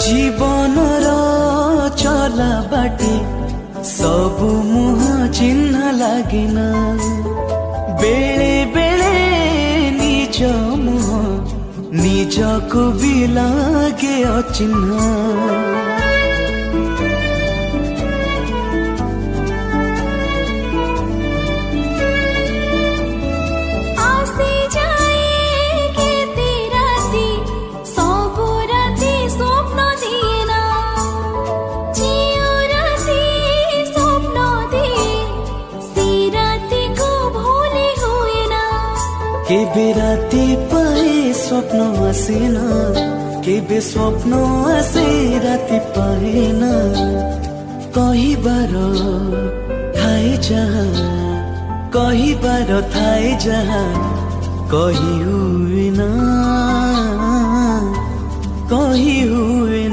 जीवनर चला बाटे सबु मुह चिन्ह लागेना बेले बेले निज मुह निजको भी लागे अचिन्ह। केबे राति पाए स्वप्न आसेना केबे स्वप्न आसे राति पाएना कही बार थाए जहाँ कही बार थाए जहाँ कही हुए ना कही हुए